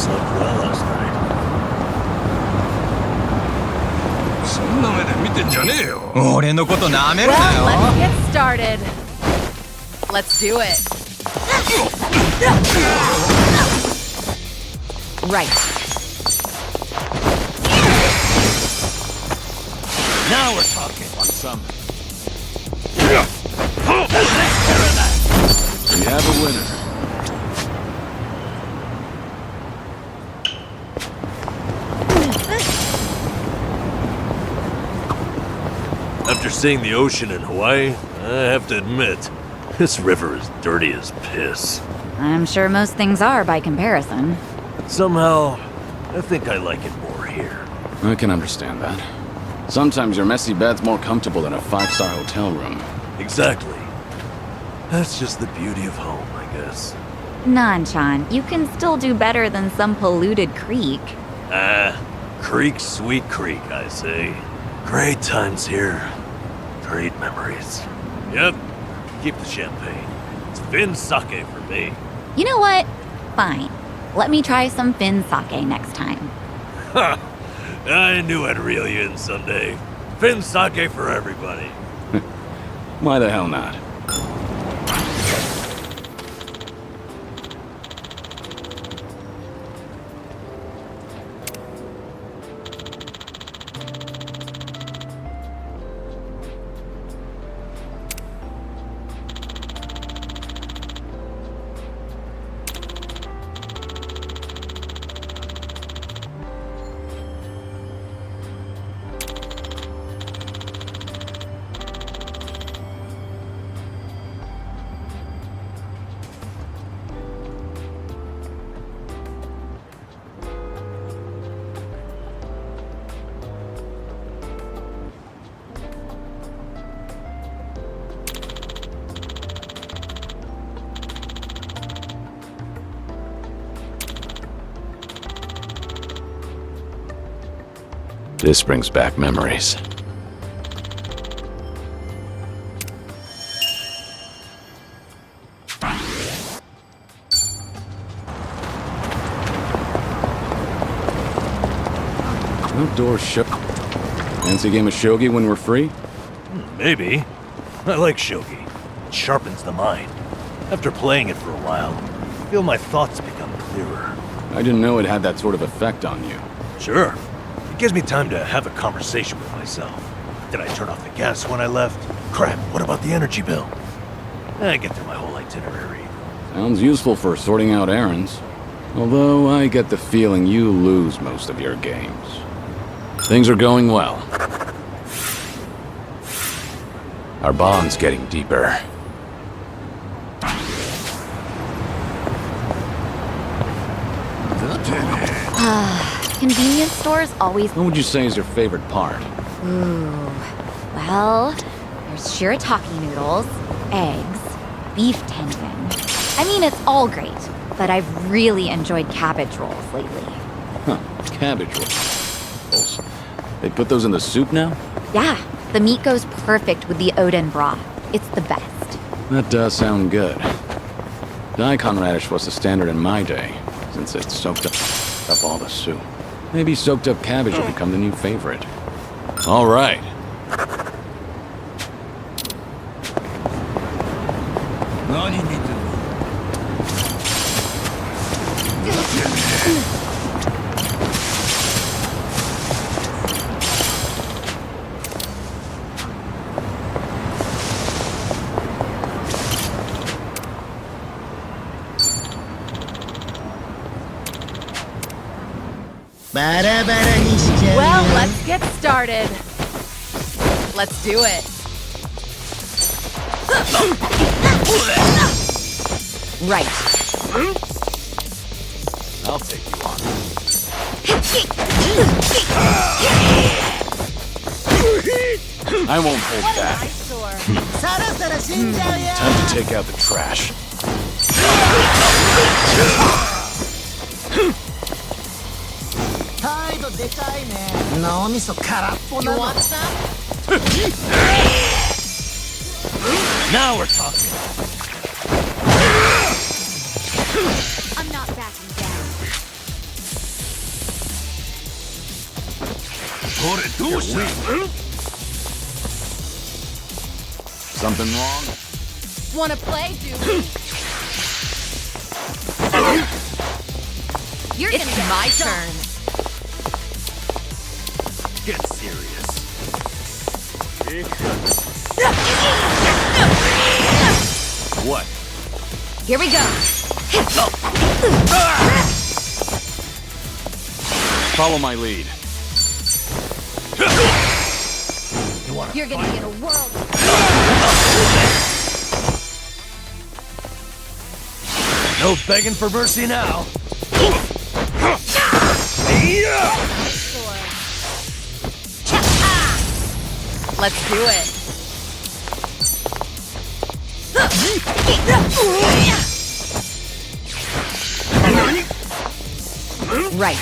slept well last night. そんな目で見てんじゃねえよ。俺のこと舐めるな Well, よ let's get started. Let's do it. Right. Now we're talking. Want some? We have a winner. After seeing the ocean in Hawaii, I have to admit, this river is dirty as piss. I'm sure most things are by comparison. Somehow, I think I like it more here. I can understand that. Sometimes your messy bed's more comfortable than a five-star hotel room. Exactly. That's just the beauty of home, I guess. Nanchan, you can still do better than some polluted creek. Creek, sweet creek, I say. Great times here. Great memories. Yep, keep the champagne. It's Finn sake for me. You know what? Fine. Let me try some Finn sake next time. Ha! I knew I'd reel you in someday. Finn sake for everybody. Why the hell not? This brings back memories. Outdoor show. Fancy game of shogi when we're free? Maybe. I like shogi. It sharpens the mind. After playing it for a while, I feel my thoughts become clearer. I didn't know it had that sort of effect on you. Sure. It gives me time to have a conversation with myself. Did I turn off the gas when I left? Crap, what about the energy bill? I get through my whole itinerary. Sounds useful for sorting out errands. Although I get the feeling you lose most of your games. Things are going well. Our bond's getting deeper. Convenience stores always... What would you say is your favorite part? Ooh. Well, there's shirataki noodles, eggs, beef tendon. I mean, it's all great, but I've really enjoyed cabbage rolls lately. Huh, cabbage rolls. They put those in the soup now? Yeah, the meat goes perfect with the Oden broth. It's the best. That does sound good. Daikon radish was the standard in my day, since it soaked up all the soup. Maybe soaked up cabbage will become the new favorite. All right. Well, let's get started. Let's do it. Right. I'll take you on. I won't hold back. Time to take out the trash. You want some? Now we're talking. I'm not backing down. Something wrong? Wanna play, dude? You're gonna get my turn. Get serious. What? Here we go. Follow my lead. You're gonna get a world. No begging for mercy now. Let's do it. Right.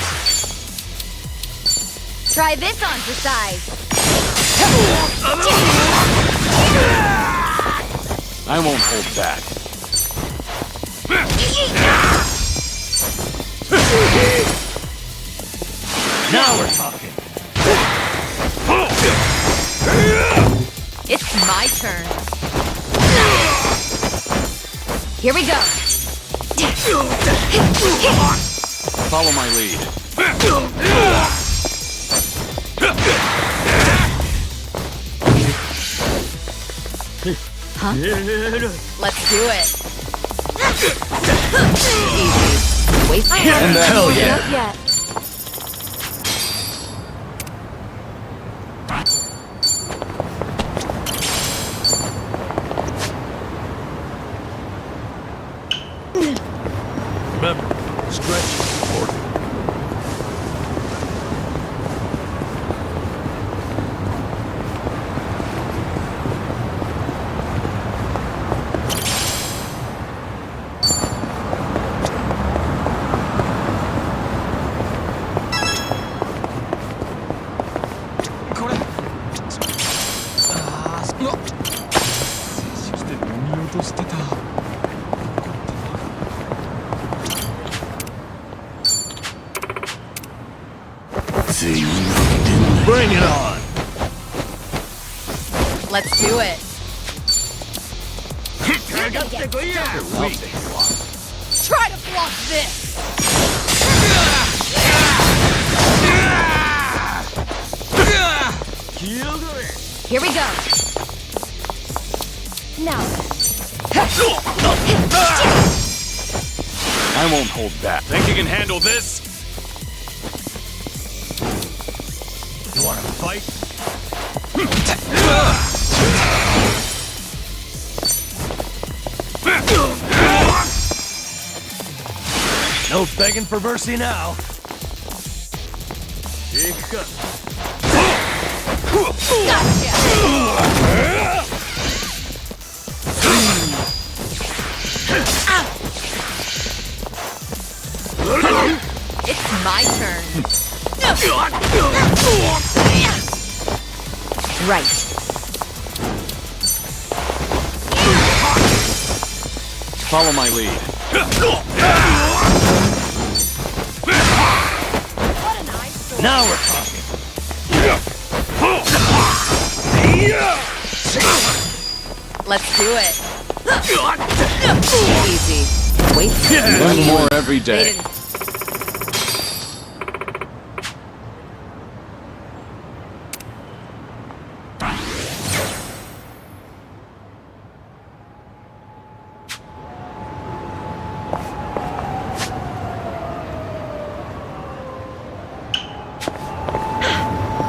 Try this on for size. I won't hold back. Now we're talking. It's my turn. Here we go. Follow my lead. Huh? Let's do it. Easy. Wait. I haven't Hell warmed yeah. up yet. Remember, stretch is important. Bring it on! Let's do it. Try to block this. Here we go. Now. I won't hold back. Think you can handle this? You wanna fight? No begging for mercy now. It's my turn. Right. Follow my lead. Now we're talking. Let's do it. Easy. Wait. Learn more every They day. didn't.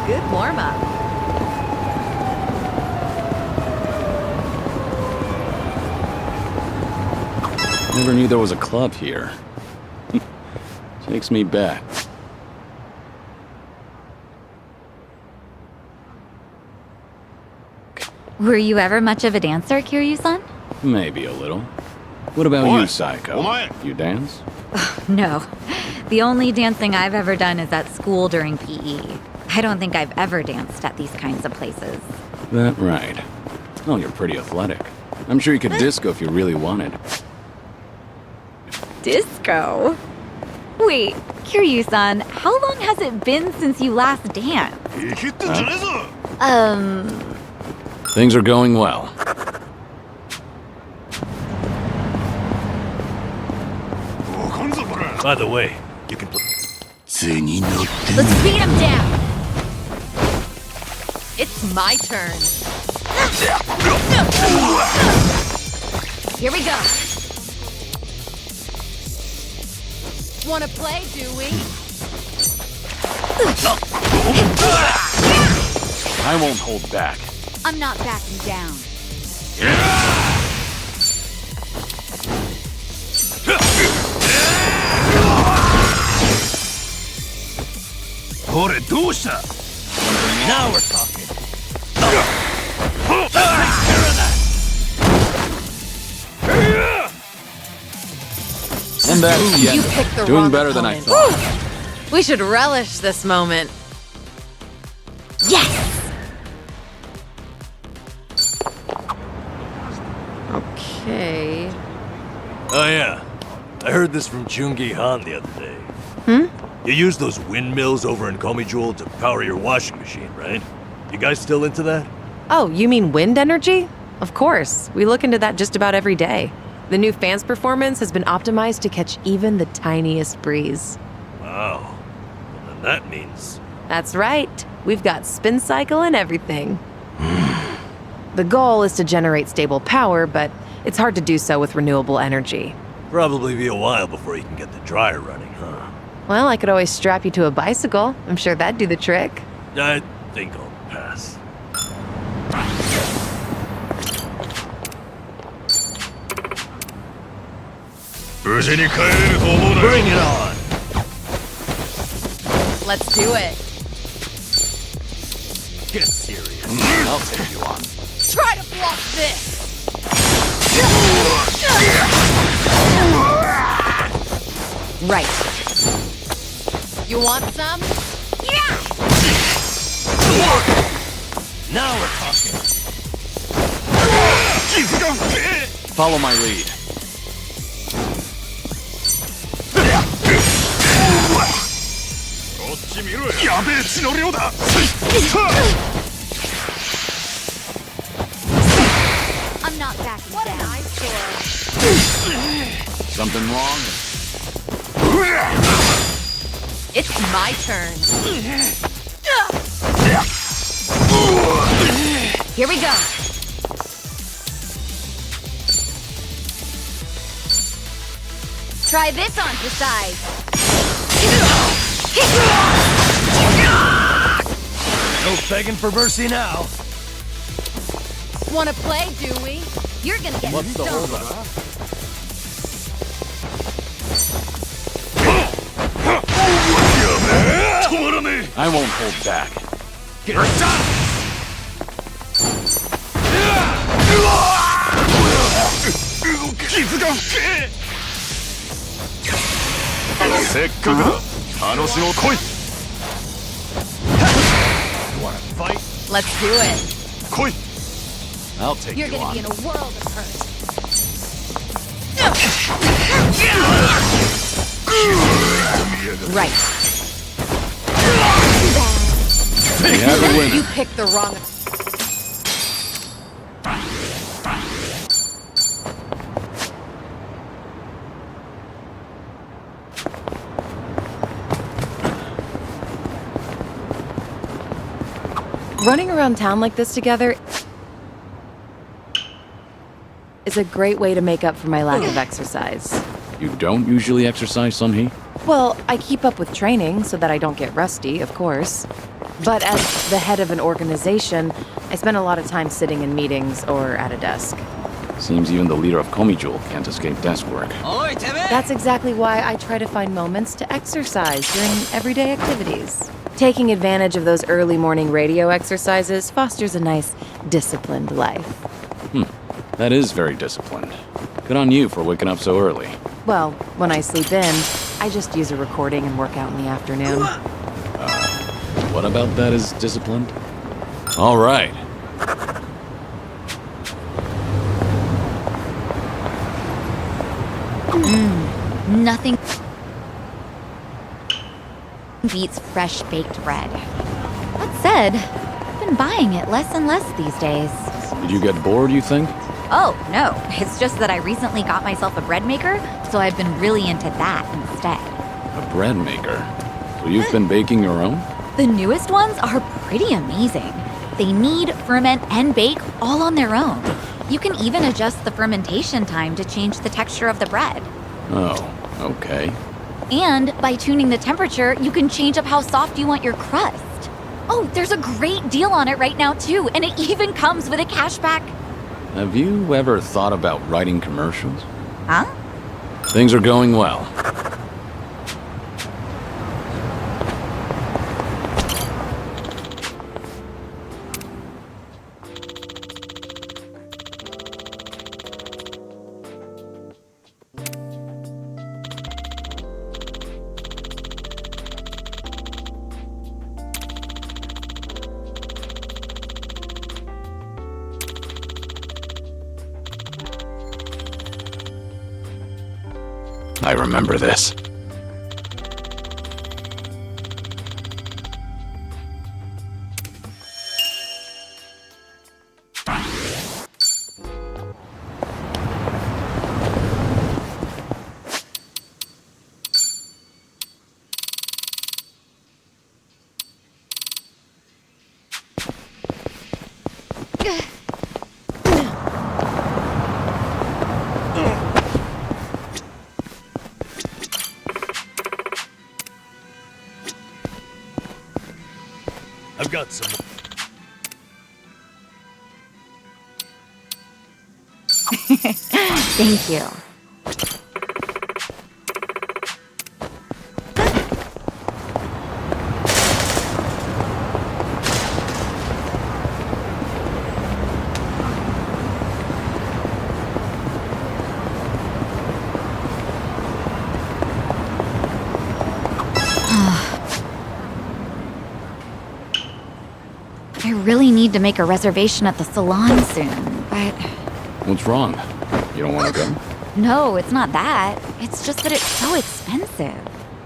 Good warm-up. Never knew there was a club here. Takes me back. Were you ever much of a dancer, Kiryu-san? Maybe a little. What about you, Psycho? You dance? No. The only dancing I've ever done is at school during PE. I don't think I've ever danced at these kinds of places. That right. Oh, you're pretty athletic. I'm sure you could disco if you really wanted. Disco? Wait, Kiryu-san, how long has it been since you last danced? Things are going well. By the way, you can put... Let's beat him down! It's my turn. Here we go. Wanna play, do we? I won't hold back. I'm not backing down. Now we're talking. And that's You picked the doing wrong better than I opponent. thought. We should relish this moment. Yes! Okay. Oh yeah, I heard this from Jungi Han the other day. You use those windmills over in Komijul to power your washing machine, right? You guys still into that? Oh, you mean wind energy? Of course. We look into that just about every day. The new fan's performance has been optimized to catch even the tiniest breeze. Wow. Well, then that means... That's right. We've got spin cycle and everything. The goal is to generate stable power, but it's hard to do so with renewable energy. Probably be a while before you can get the dryer running, huh? Well, I could always strap you to a bicycle. I'm sure that'd do the trick. I think I'll pass. Bring it on! Let's do it. Get serious. I'll take you on. Try to block this! Right. You want some? Yeah! Now we're talking. Follow my lead. I'm not backing down. Something wrong? It's my turn. Here we go. Try this on for size. No begging for mercy now. Wanna play, do we? You're gonna get What's the stoned. holdup? I won't hold back. Wanna fight? Let's do it. I'll take You're you gonna on. be in a world of hurt. Right. We have a winner. You picked the wrong... Running around town like this together is a great way to make up for my lack of exercise. You don't usually exercise, Sunhee? Well, I keep up with training so that I don't get rusty, of course. But as the head of an organization, I spend a lot of time sitting in meetings or at a desk. Seems even the leader of Komijul can't escape desk work. That's exactly why I try to find moments to exercise during everyday activities. Taking advantage of those early morning radio exercises fosters a nice, disciplined life. That is very disciplined. Good on you for waking up so early. Well, when I sleep in, I just use a recording and work out in the afternoon. What about that is disciplined? All right. Nothing beats fresh baked bread. That said, I've been buying it less and less these days. Did you get bored, you think? Oh, no. It's just that I recently got myself a bread maker, so I've been really into that instead. A bread maker? So you've been baking your own? The newest ones are pretty amazing. They knead, ferment, and bake all on their own. You can even adjust the fermentation time to change the texture of the bread. Oh, okay. And by tuning the temperature, you can change up how soft you want your crust. Oh, there's a great deal on it right now, too, and it even comes with a cashback. Have you ever thought about writing commercials? Huh? Things are going well. I remember this. I've got some. Thank you. I really need to make a reservation at the salon soon, but... What's wrong? You don't want to go? No, it's not that. It's just that it's so expensive.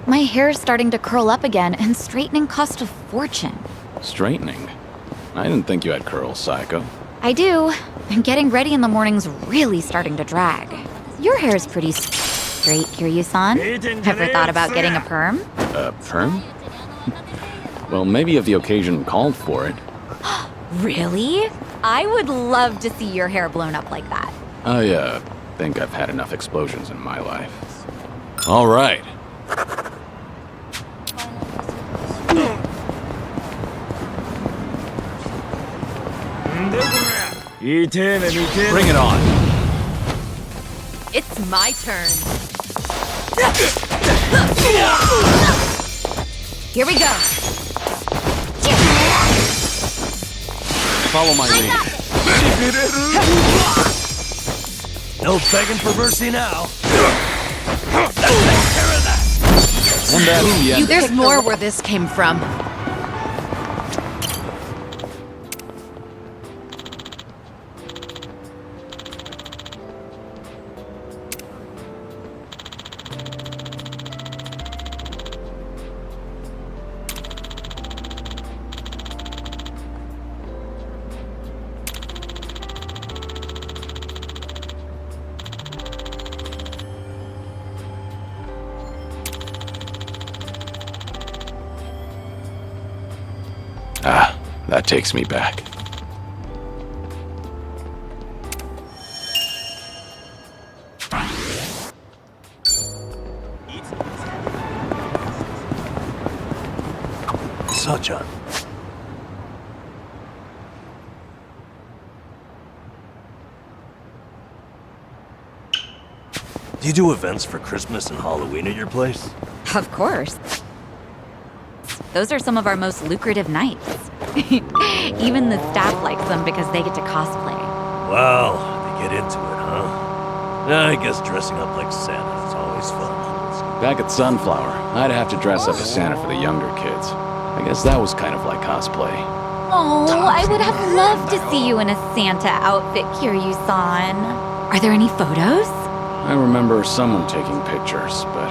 My hair's starting to curl up again, and straightening costs a fortune. Straightening? I didn't think you had curls, Psycho. I do, and getting ready in the morning's really starting to drag. Your hair's pretty straight, Kiryu-san. Ever thought about getting a perm? A perm? Well, maybe if the occasion called for it. Really? I would love to see your hair blown up like that. I, think I've had enough explosions in my life. All right. Bring it on. It's my turn. Here we go. Follow my lead. No begging for mercy now. And that, There's more where this came from. that takes me back. Such a... Do you do events for Christmas and Halloween at your place? Of course. Those are some of our most lucrative nights. Even the staff likes them because they get to cosplay. Well, they get into it, huh? Yeah, I guess dressing up like Santa is always fun. Back at Sunflower, I'd have to dress up as Santa for the younger kids. I guess that was kind of like cosplay. Oh, I would have loved to see you in a Santa outfit, Kiryu-san. Are there any photos? I remember someone taking pictures, but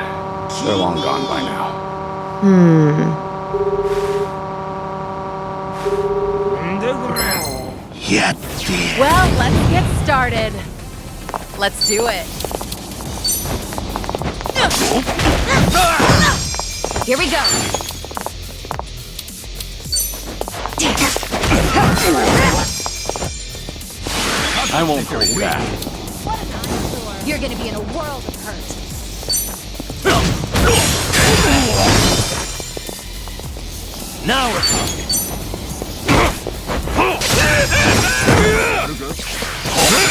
they're long gone by now. Get there. Well, let's get started. Let's do it. Here we go. I won't do that. You're gonna be in a world of hurt. Now we're talking.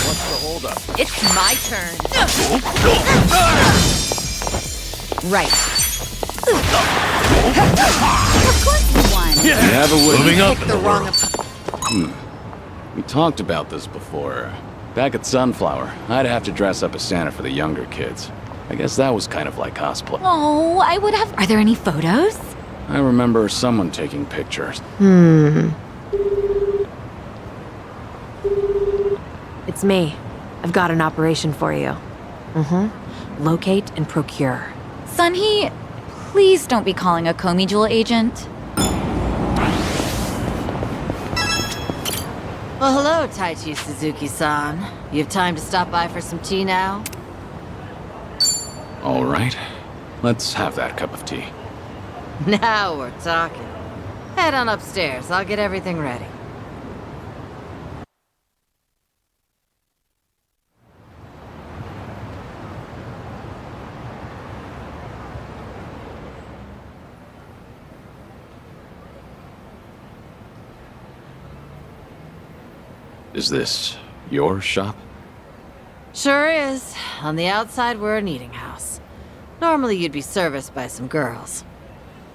What's the holdup? It's my turn. Right. Of course you won. You have a win. Moving up Pick in the the wrong world. opponent. We talked about this before. Back at Sunflower, I'd have to dress up as Santa for the younger kids. I guess that was kind of like cosplay. Oh, I would have. Are there any photos? I remember someone taking pictures. It's me. I've got an operation for you. Locate and procure. Sunhee, please don't be calling a Komi Jewel agent. Well, hello, Taichi Suzuki-san. You have time to stop by for some tea now? All right. Let's have that cup of tea. Now we're talking. Head on upstairs. I'll get everything ready. Is this your shop? Sure is. On the outside, we're an eating house. Normally, you'd be serviced by some girls.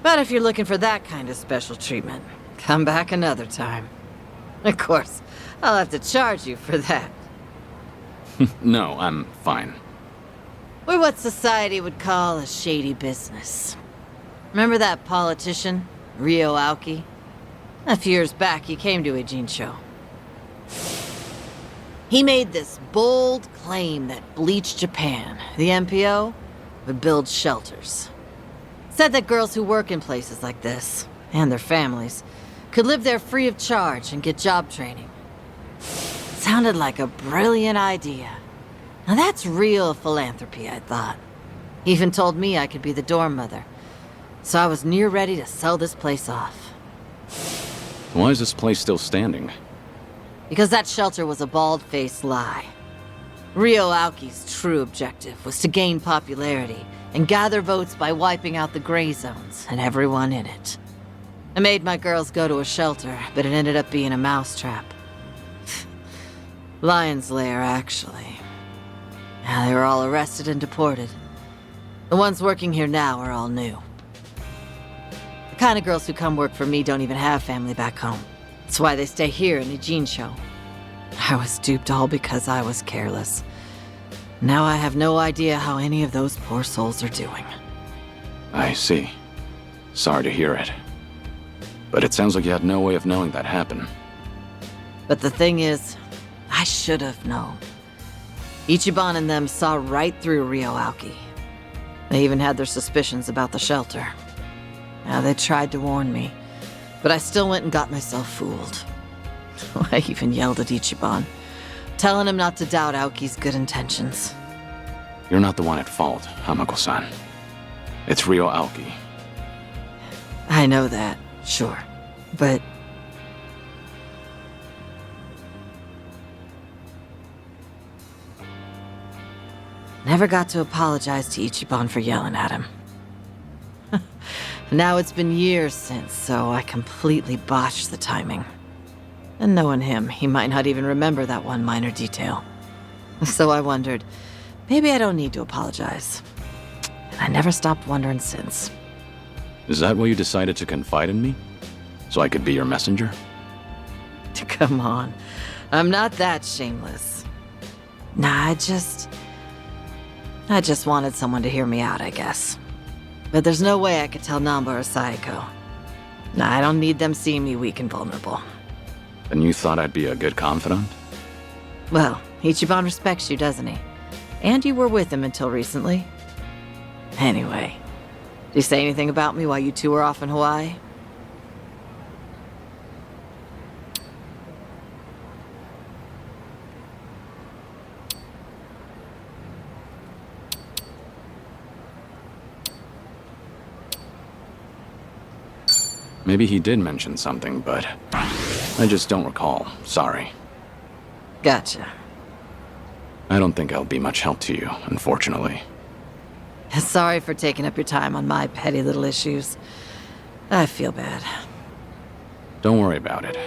But if you're looking for that kind of special treatment, come back another time. Of course, I'll have to charge you for that. No, I'm fine. We're what society would call a shady business. Remember that politician, Ryu Aoki? A few years back, he came to Ijincho. He made this bold claim that Bleach Japan, the MPO, would build shelters. Said that girls who work in places like this, and their families, could live there free of charge and get job training. Sounded like a brilliant idea. Now that's real philanthropy, I thought. He even told me I could be the dorm mother. So I was near ready to sell this place off. Why is this place still standing? Because that shelter was a bald-faced lie. Ryu Aoki's true objective was to gain popularity and gather votes by wiping out the gray zones and everyone in it. I made my girls go to a shelter, but it ended up being a mousetrap. Lion's lair, actually. Yeah, they were all arrested and deported. The ones working here now are all new. The kind of girls who come work for me don't even have family back home. That's why they stay here in Ijincho. I was duped all because I was careless. Now I have no idea how any of those poor souls are doing. I see. Sorry to hear it. But it sounds like you had no way of knowing that happened. But the thing is, I should have known. Ichiban and them saw right through Ryu Aoki. They even had their suspicions about the shelter. Now they tried to warn me, but I still went and got myself fooled. I even yelled at Ichiban, telling him not to doubt Aoki's good intentions. You're not the one at fault, Hamako-san. It's Ryu Aoki. I know that, sure, but... Never got to apologize to Ichiban for yelling at him. Now it's been years since, so I completely botched the timing. And knowing him, he might not even remember that one minor detail. So I wondered, maybe I don't need to apologize. And I never stopped wondering since. Is that why you decided to confide in me? So I could be your messenger? Come on, I'm not that shameless. Nah, I just wanted someone to hear me out, I guess. But there's no way I could tell Namba or Sayako. Nah, I don't need them seeing me weak and vulnerable. And you thought I'd be a good confidant? Well, Ichiban respects you, doesn't he? And you were with him until recently. Anyway, did he say anything about me while you two were off in Hawaii? Maybe he did mention something, but I just don't recall. Sorry. Gotcha. I don't think I'll be much help to you, unfortunately. Sorry for taking up your time on my petty little issues. I feel bad. Don't worry about it.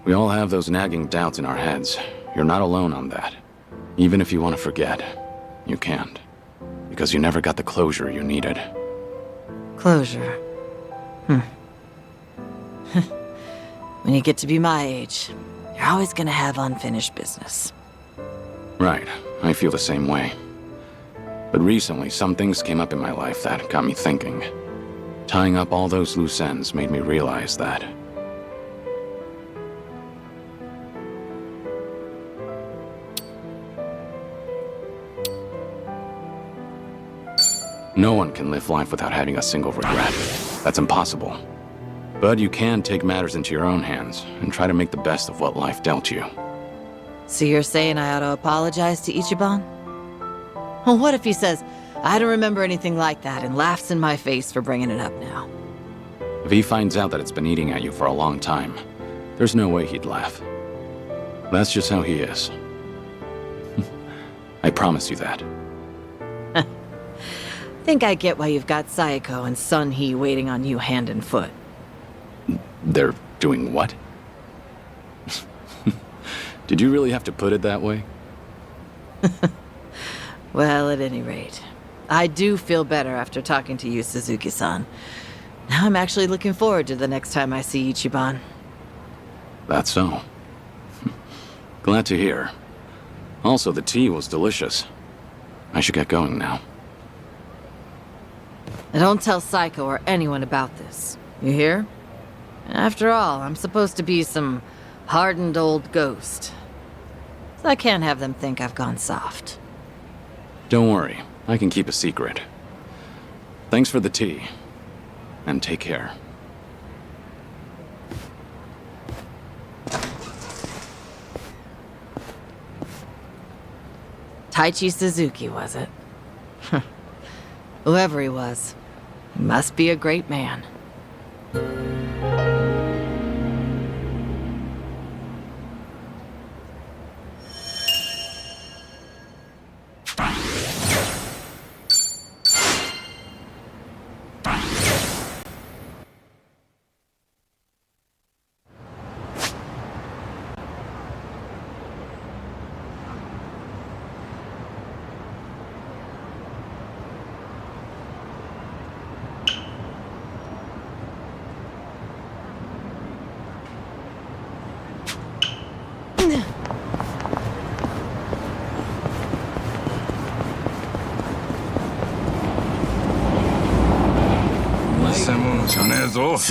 We all have those nagging doubts in our heads. You're not alone on that. Even if you want to forget, you can't. Because you never got the closure you needed. Closure. When you get to be my age, you're always gonna have unfinished business. Right, I feel the same way. But recently, some things came up in my life that got me thinking. Tying up all those loose ends made me realize that. No one can live life without having a single regret. That's impossible. But you can take matters into your own hands and try to make the best of what life dealt you. So you're saying I ought to apologize to Ichiban? Well, what if he says, I don't remember anything like that, and laughs in my face for bringing it up now? If he finds out that it's been eating at you for a long time, there's no way he'd laugh. That's just how he is. I promise you that. Think I get why you've got Sayako and Sun Hee waiting on you hand and foot. They're doing what? Did you really have to put it that way? Well, at any rate, I do feel better after talking to you, Suzuki-san. Now I'm actually looking forward to the next time I see Ichiban. That's so. Glad to hear. Also, the tea was delicious. I should get going now. Now don't tell Psycho or anyone about this. You hear? After all, I'm supposed to be some hardened old ghost. So I can't have them think I've gone soft. Don't worry, I can keep a secret. Thanks for the tea. And take care. Taichi Suzuki, was it? Whoever he was, he must be a great man.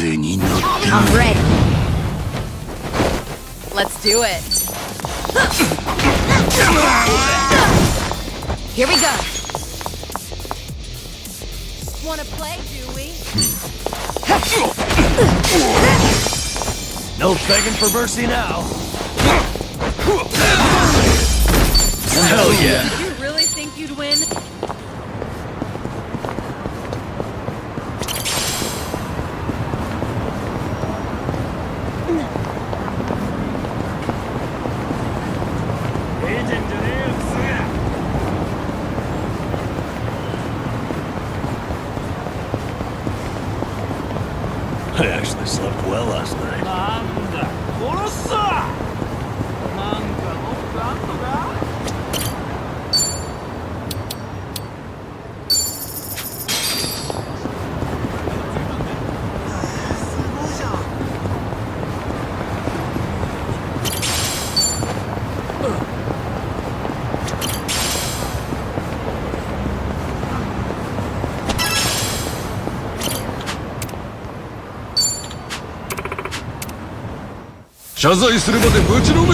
I'm ready. Let's do it. Here we go. Wanna play, do we? No begging for mercy now. Hell yeah. Did you really think you'd win? I actually slept well last night.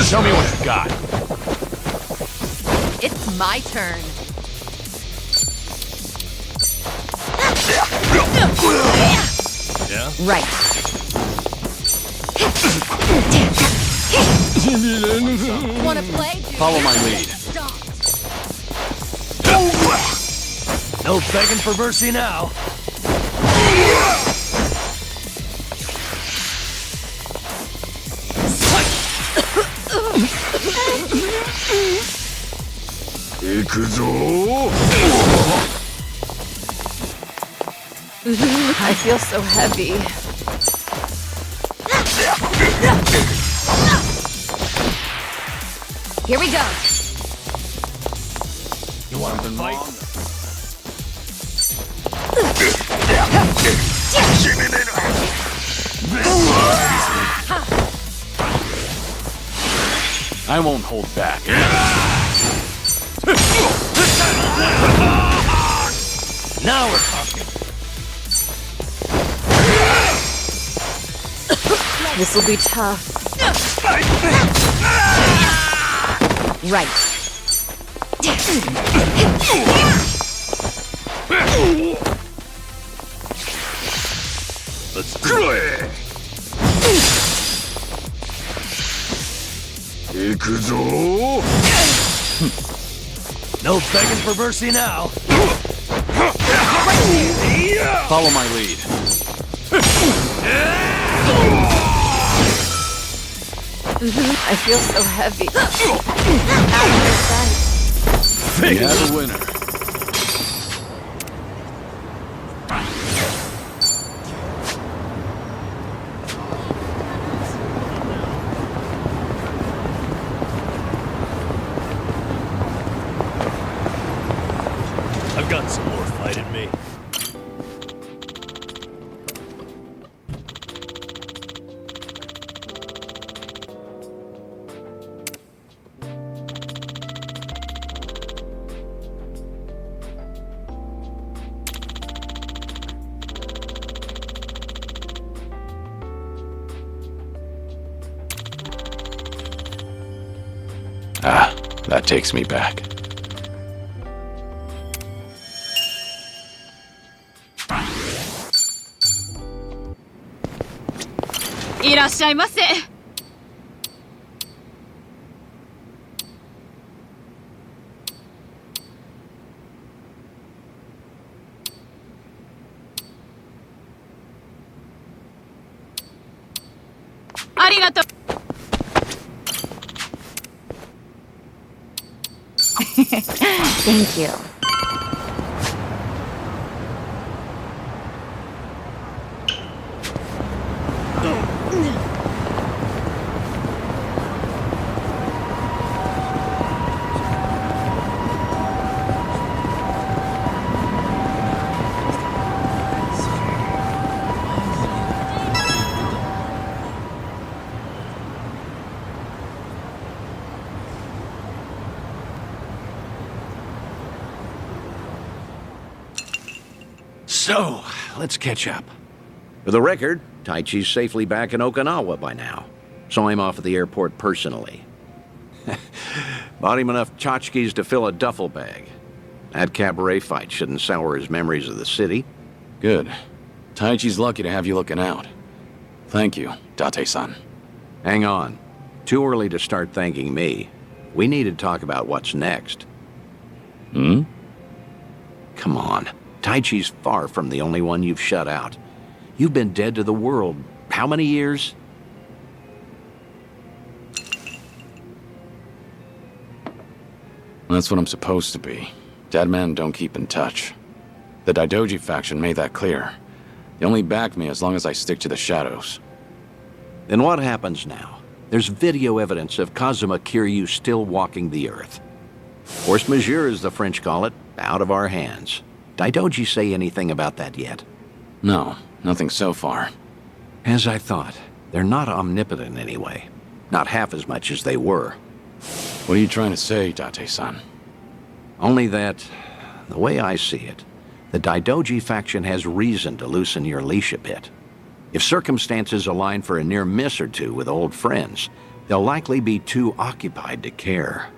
Show me what you got. It's my turn. Yeah? Right. Wanna play? Follow my lead. No begging for mercy now. くぞ I feel so heavy. Here we go. You want to fight? I won't hold back. Now we're talking. This will be tough. Right. Let's do it. 行くぞ No begging for mercy now. Follow my lead. I feel so heavy. We have a winner. I've got some more fight in me. Ah, that takes me back. Thank you. So, let's catch up. For the record, Taichi's safely back in Okinawa by now. Saw him off at the airport personally. Bought him enough tchotchkes to fill a duffel bag. That cabaret fight shouldn't sour his memories of the city. Good. Taichi's lucky to have you looking out. Thank you, Date-san. Hang on. Too early to start thanking me. We need to talk about what's next. Hmm? Come on. Taichi's far from the only one you've shut out. You've been dead to the world how many years? That's what I'm supposed to be. Dead men don't keep in touch. The Daidoji faction made that clear. They only back me as long as I stick to the shadows. Then what happens now? There's video evidence of Kazuma Kiryu still walking the earth. Force majeure, as the French call it, out of our hands. Daidoji say anything about that yet? No, nothing so far. As I thought, they're not omnipotent anyway. Not half as much as they were. What are you trying to say, Date-san? Only that, the way I see it, the Daidoji faction has reason to loosen your leash a bit. If circumstances align for a near miss or two with old friends, they'll likely be too occupied to care.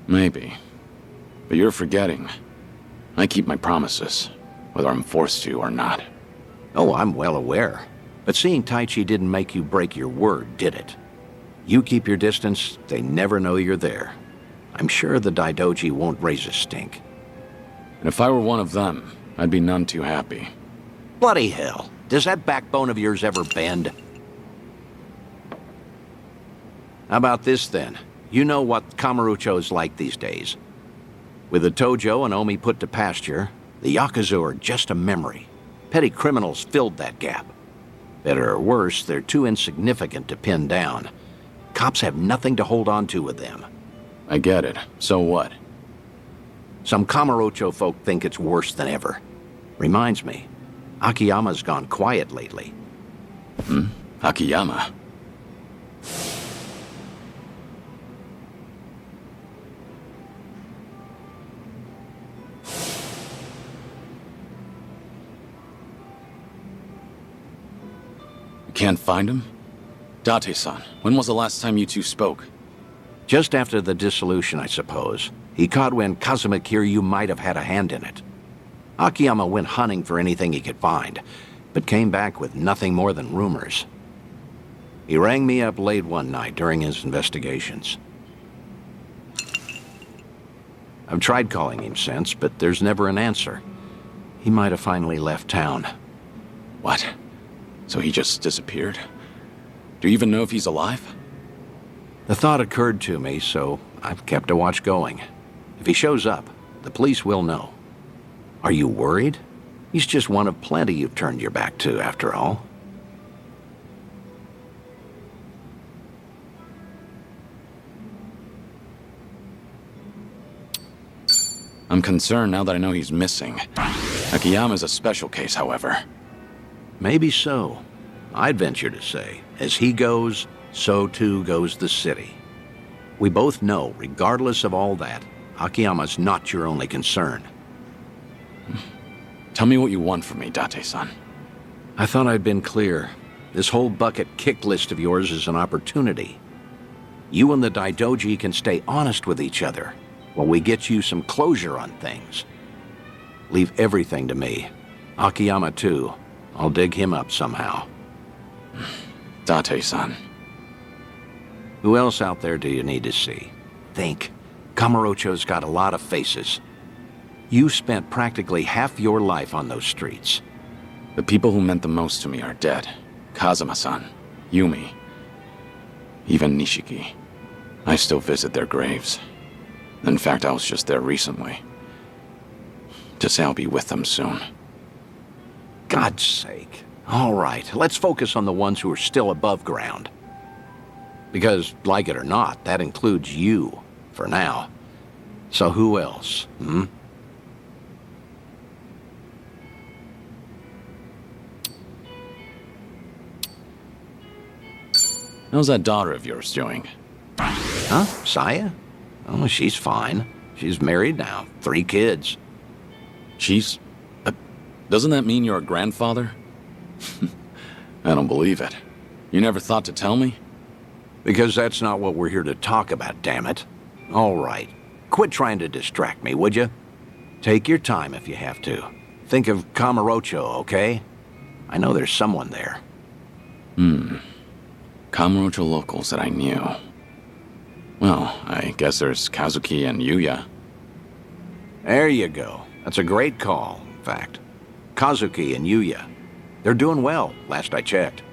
Maybe. But you're forgetting. I keep my promises, whether I'm forced to or not. Oh, I'm well aware. But seeing Taichi didn't make you break your word, did it? You keep your distance, they never know you're there. I'm sure the Daidoji won't raise a stink. And if I were one of them, I'd be none too happy. Bloody hell. Does that backbone of yours ever bend? How about this, then? You know what Kamurocho's like these days. With the Tojo and Omi put to pasture, the Yakuza are just a memory. Petty criminals filled that gap. Better or worse, they're too insignificant to pin down. Cops have nothing to hold on to with them. I get it. So what? Some Kamurocho folk think it's worse than ever. Reminds me, Akiyama's gone quiet lately. Akiyama. You can't find him? Date-san, when was the last time you two spoke? Just after the dissolution, I suppose. He caught wind Kazuma Kiryu might have had a hand in it. Akiyama went hunting for anything he could find, but came back with nothing more than rumors. He rang me up late one night during his investigations. I've tried calling him since, but there's never an answer. He might have finally left town. What? So he just disappeared? Do you even know if he's alive? The thought occurred to me, so I've kept a watch going. If he shows up, the police will know. Are you worried? He's just one of plenty you've turned your back to, after all. I'm concerned now that I know he's missing. Akiyama's a special case, however. Maybe so. I'd venture to say, as he goes, so too goes the city. We both know, regardless of all that, Akiyama's not your only concern. Tell me what you want from me, Date-san. I thought I'd been clear. This whole bucket kick list of yours is an opportunity. You and the Daidoji can stay honest with each other while we get you some closure on things. Leave everything to me. Akiyama, too. I'll dig him up somehow. Date-san. Who else out there do you need to see? Think. Kamurocho's got a lot of faces. You spent practically half your life on those streets. The people who meant the most to me are dead. Kazuma-san, Yumi, even Nishiki. I still visit their graves. In fact, I was just there recently. To say I'll be with them soon. God's sake. All right, let's focus on the ones who are still above ground. Because, like it or not, that includes you, for now. So who else, How's that daughter of yours doing? Huh? Saya? Oh, she's fine. She's married now. 3 kids. She's... doesn't that mean you're a grandfather? I don't believe it. You never thought to tell me? Because that's not what we're here to talk about, damn it. All right. Quit trying to distract me, would you? Take your time if you have to. Think of Kamurocho, okay? I know there's someone there. Kamurocho locals that I knew. Well, I guess there's Kazuki and Yuya. There you go. That's a great call, in fact. Kazuki and Yuya. They're doing well, last I checked.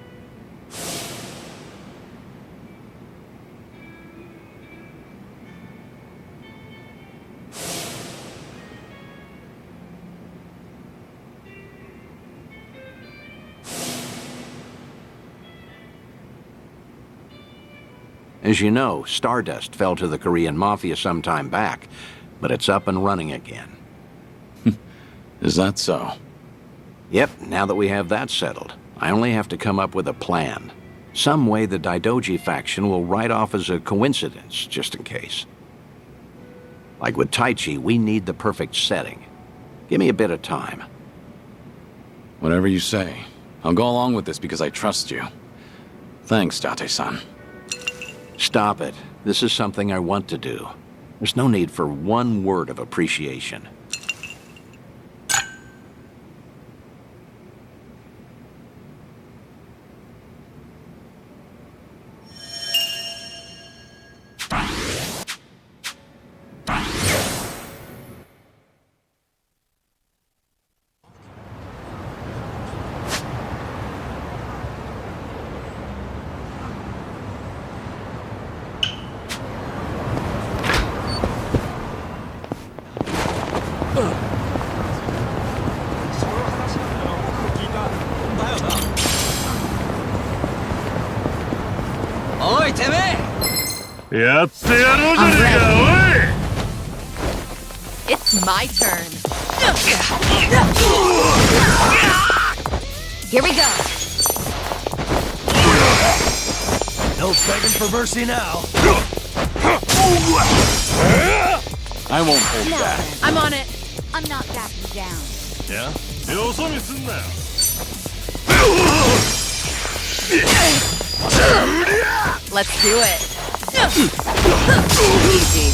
As you know, Stardust fell to the Korean Mafia some time back, but it's up and running again. Is that so? Yep, now that we have that settled, I only have to come up with a plan. Some way the Daidoji faction will write off as a coincidence, just in case. Like with Taichi, we need the perfect setting. Give me a bit of time. Whatever you say. I'll go along with this because I trust you. Thanks, Date-san. Stop it. This is something I want to do. There's no need for one word of appreciation. やってやろうじゃねえか、 It's my turn. Here we go. No begging for mercy now. I won't hold back. I'm on it. I'm not backing down. いや、よそ見すんなよ。 Let's do it. Easy.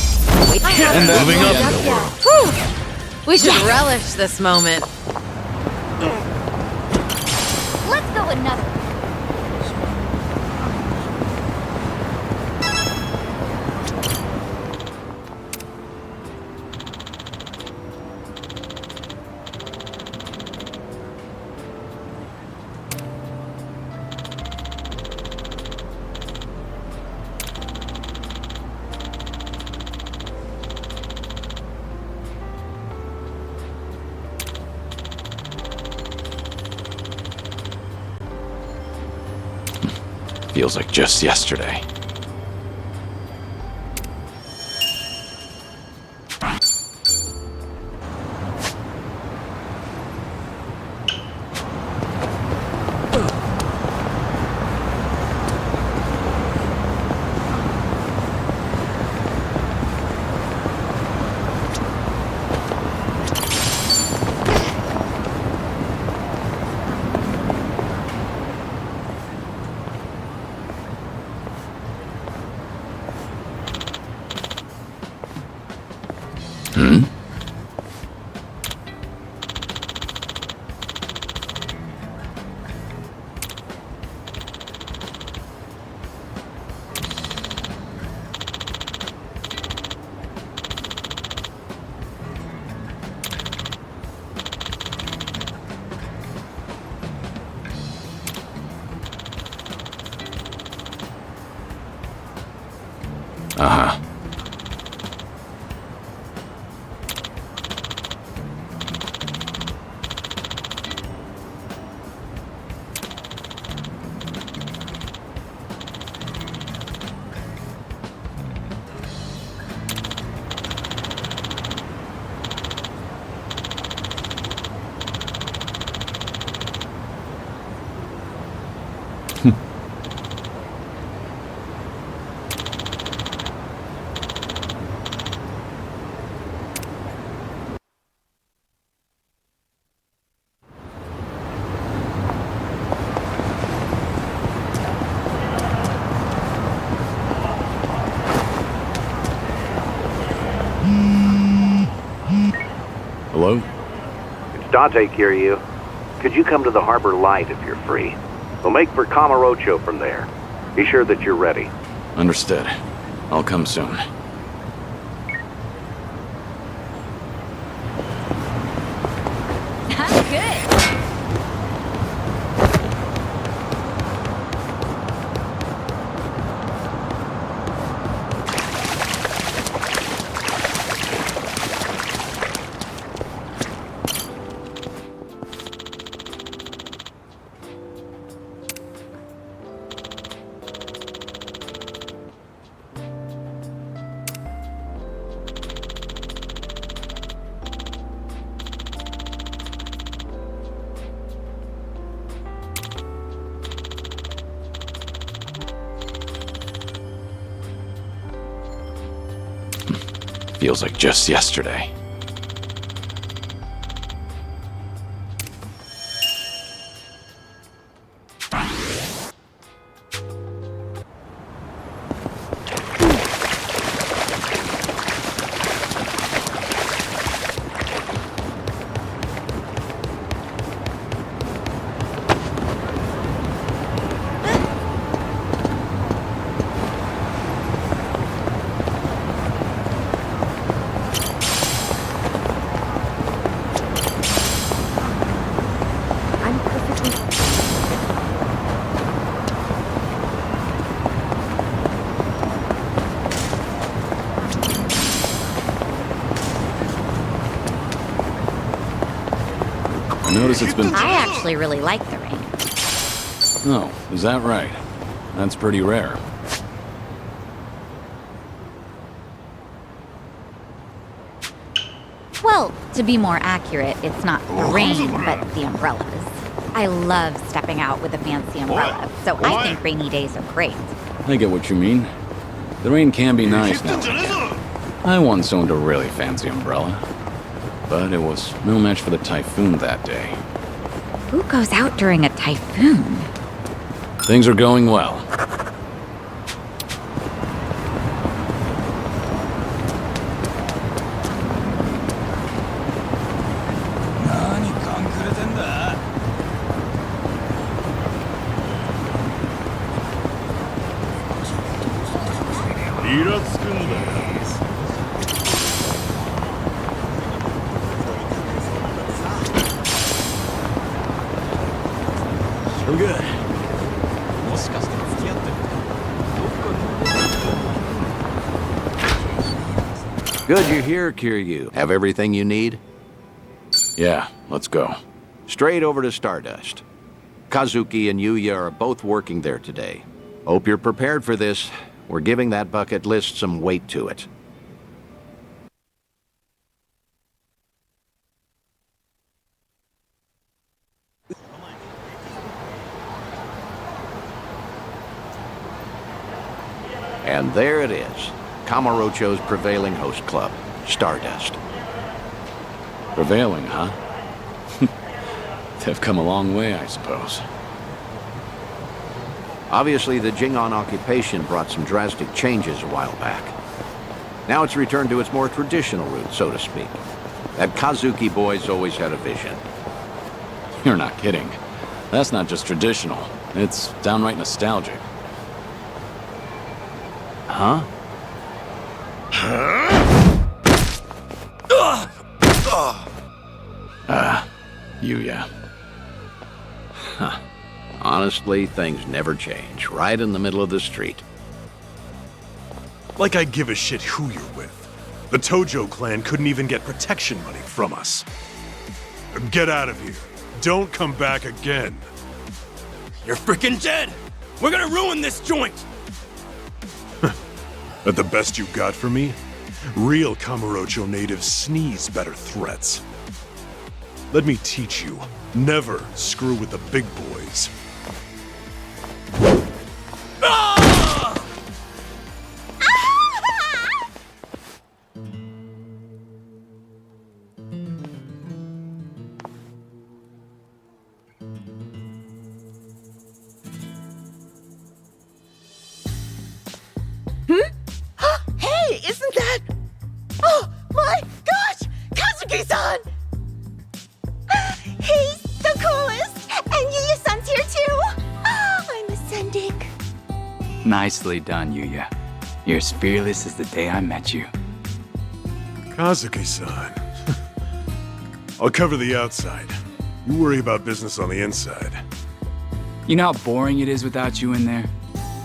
And then Moving up. Whew. We should relish this moment. Let's go another. Feels like just yesterday. Uh-huh. Hello? It's Dante, Kiryu. Could you come to the Harbor Light if you're free? We'll make for Kamurocho from there. Be sure that you're ready. Understood. I'll come soon. That's good. Feels like just yesterday. Notice it's been... I actually really like the rain. Oh, is that right? That's pretty rare. To be more accurate, it's not the rain, but the umbrellas. I love stepping out with a fancy umbrella, so I think rainy days are great. I get what you mean. The rain can be nice now and again. I once owned a really fancy umbrella, but it was no match for the typhoon that day. Who goes out during a typhoon? Things are going well. I'm good. Good you're here, Kiryu. Have everything you need? Yeah, let's go. Straight over to Stardust. Kazuki and Yuya are both working there today. Hope you're prepared for this. We're giving that bucket list some weight to it. And there it is. Kamurocho's prevailing host club, Stardust. Prevailing, huh? They've come a long way, I suppose. Obviously, the Jingon occupation brought some drastic changes a while back. Now it's returned to its more traditional roots, so to speak. That Kazuki boy's always had a vision. You're not kidding. That's not just traditional. It's downright nostalgic. Huh? Yuya. Huh. Honestly, things never change. Right in the middle of the street. Like I give a shit who you're with. The Tojo clan couldn't even get protection money from us. Get out of here. Don't come back again. You're freaking dead! We're gonna ruin this joint! At the best you got for me? Real Kamurocho natives sneeze better threats. Let me teach you. Never screw with the big boys. Hey, isn't that... Oh, my gosh! Kazuki-san! He's the coolest! And Yuya-san's here too! I'm ascending. Nicely done, Yuya. You're as fearless as the day I met you. Kazuki-san. I'll cover the outside. You worry about business on the inside. You know how boring it is without you in there?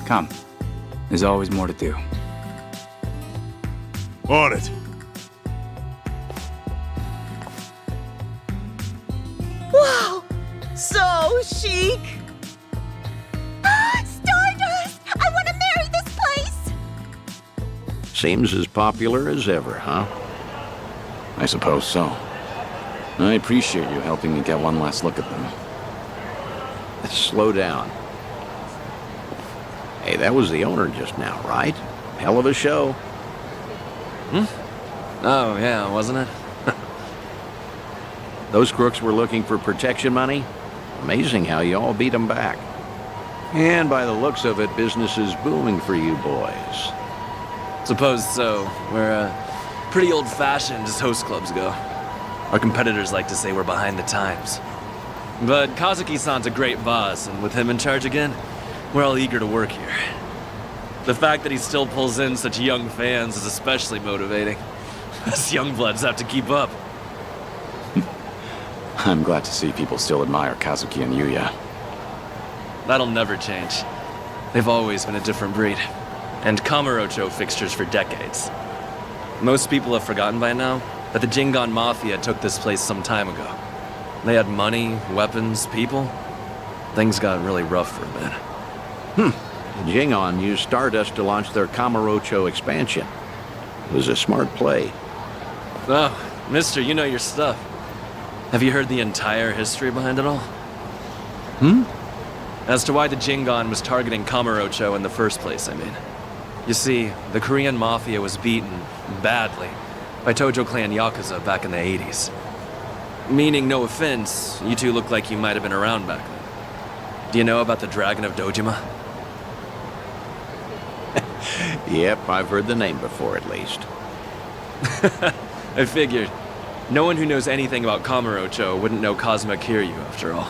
Come. There's always more to do. On it. Wow! So chic! Stardust! I want to marry this place! Seems as popular as ever, huh? I suppose so. I appreciate you helping me get one last look at them. Slow down. Hey, that was the owner just now, right? Hell of a show. Oh, yeah, wasn't it? Those crooks were looking for protection money? Amazing how you all beat them back. And by the looks of it, business is booming for you boys. Suppose so. We're, pretty old-fashioned as host clubs go. Our competitors like to say we're behind the times. But Kazuki-san's a great boss, and with him in charge again, we're all eager to work here. The fact that he still pulls in such young fans is especially motivating. Us young bloods have to keep up. I'm glad to see people still admire Kazuki and Yuya. That'll never change. They've always been a different breed. And Kamurocho fixtures for decades. Most people have forgotten by now that the Jingon Mafia took this place some time ago. They had money, weapons, people. Things got really rough for a bit. Jingon used Stardust to launch their Kamurocho expansion. It was a smart play. Oh, Mister, you know your stuff. Have you heard the entire history behind it all? As to why the Jingon was targeting Kamurocho in the first place, I mean. You see, the Korean Mafia was beaten, badly, by Tojo Clan Yakuza back in the 80s. Meaning, no offense, you two look like you might have been around back then. Do you know about the Dragon of Dojima? Yep, I've heard the name before at least. I figured. No one who knows anything about Kamurocho wouldn't know Kazuma Kiryu, after all.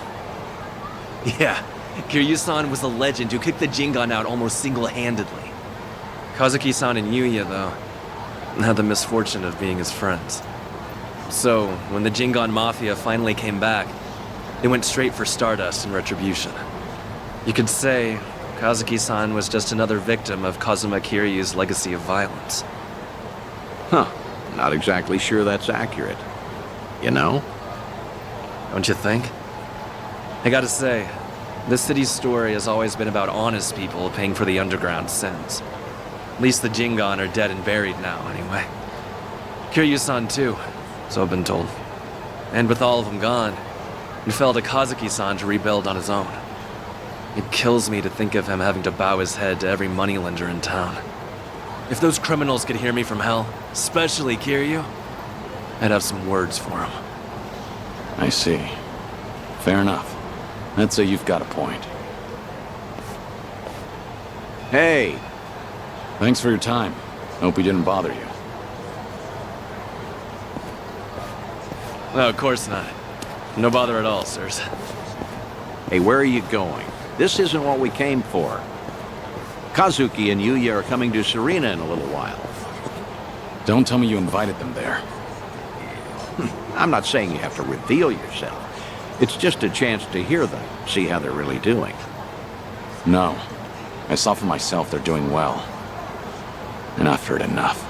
Yeah, Kiryu-san was a legend who kicked the Jingon out almost single-handedly. Kazuki-san and Yuya, though, had the misfortune of being his friends. So, when the Jingon Mafia finally came back, they went straight for Stardust and Retribution. You could say Kazuki-san was just another victim of Kazuma Kiryu's legacy of violence. Huh. Not exactly sure that's accurate. You know? Don't you think? I gotta say, this city's story has always been about honest people paying for the underground sins. At least the Jingon are dead and buried now, anyway. Kiryu-san too, so I've been told. And with all of them gone, it fell to Kazuki-san to rebuild on his own. It kills me to think of him having to bow his head to every moneylender in town. If those criminals could hear me from hell, especially Kiryu, I'd have some words for him. I see. Fair enough. I'd say you've got a point. Hey! Thanks for your time. Hope we didn't bother you. No, of course not. No bother at all, sirs. Hey, where are you going? This isn't what we came for. Kazuki and Yuya are coming to Serena in a little while. Don't tell me you invited them there. I'm not saying you have to reveal yourself. It's just a chance to hear them, see how they're really doing. No. I saw for myself they're doing well. And I've heard enough.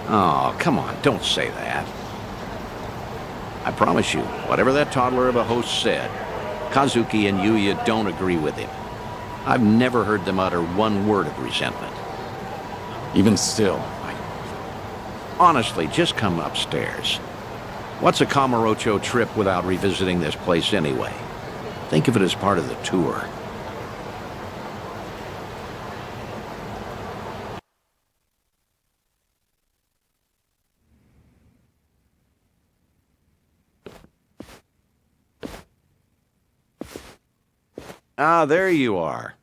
Oh, come on, don't say that. I promise you, whatever that toddler of a host said, Kazuki and Yuya don't agree with him. I've never heard them utter one word of resentment. Even still, Honestly, just come upstairs. What's a Kamurocho trip without revisiting this place anyway? Think of it as part of the tour. Ah, there you are.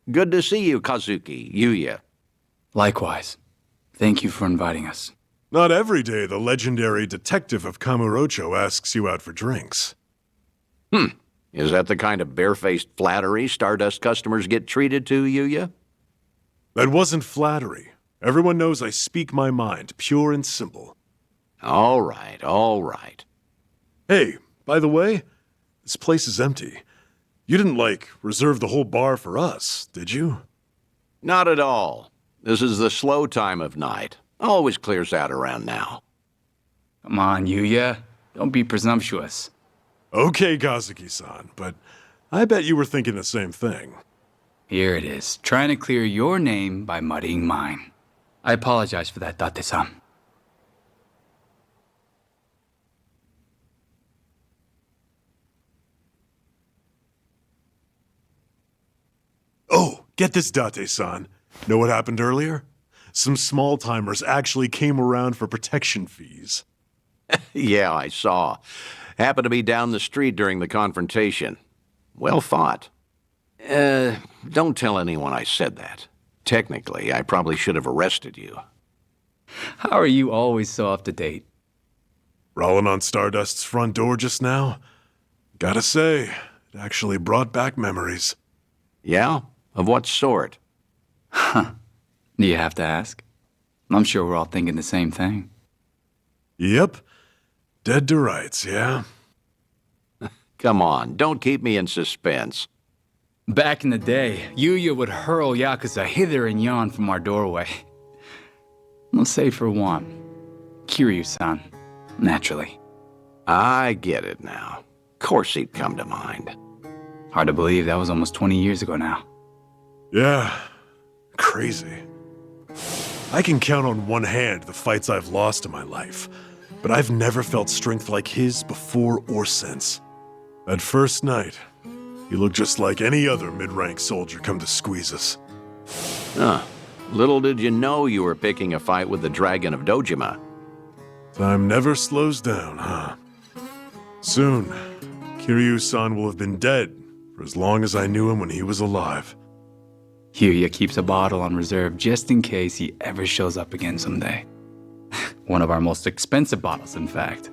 Good to see you, Kazuki, Yuya. Likewise. Thank you for inviting us. Not every day the legendary detective of Kamurocho asks you out for drinks. Is that the kind of barefaced flattery Stardust customers get treated to, Yuya? That wasn't flattery. Everyone knows I speak my mind, pure and simple. All right, all right. Hey, by the way, this place is empty. You didn't, reserve the whole bar for us, did you? Not at all. This is the slow time of night. Always clears out around now. Come on, Yuya. Don't be presumptuous. Okay, Kazuki-san, but I bet you were thinking the same thing. Here it is, trying to clear your name by muddying mine. I apologize for that, Date-san. Oh, get this, Date-san. Know what happened earlier? Some small-timers actually came around for protection fees. Yeah, I saw. Happened to be down the street during the confrontation. Well fought. Don't tell anyone I said that. Technically, I probably should have arrested you. How are you always so up to date? Rolling on Stardust's front door just now? Gotta say, it actually brought back memories. Yeah? Of what sort? Huh. Do you have to ask? I'm sure we're all thinking the same thing. Yep. Dead to rights, yeah? Come on, don't keep me in suspense. Back in the day, Yuya would hurl Yakuza hither and yon from our doorway. Let's say for one, Kiryu-san, naturally. I get it now. Of course he'd come to mind. Hard to believe that was almost 20 years ago now. Yeah. Crazy. I can count on one hand the fights I've lost in my life. but I've never felt strength like his before or since. That first night, he looked just like any other mid-rank soldier come to squeeze us. Huh. Little did you know you were picking a fight with the Dragon of Dojima. Time never slows down, huh? Soon, Kiryu-san will have been dead for as long as I knew him when he was alive. Yuya keeps a bottle on reserve just in case he ever shows up again someday. One of our most expensive bottles, in fact.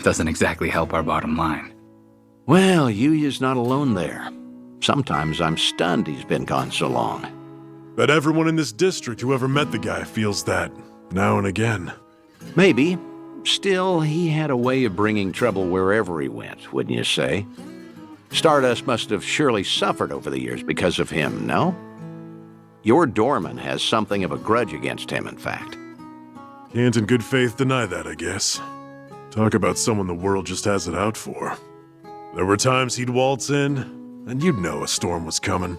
Doesn't exactly help our bottom line. Well, Yuya's not alone there. Sometimes I'm stunned he's been gone so long. Bet everyone in this district who ever met the guy feels that, now and again. Maybe. Still, he had a way of bringing trouble wherever he went, wouldn't you say? Stardust must have surely suffered over the years because of him, no? Your doorman has something of a grudge against him, in fact. Can't in good faith deny that, I guess. Talk about someone the world just has it out for. There were times he'd waltz in, and you'd know a storm was coming.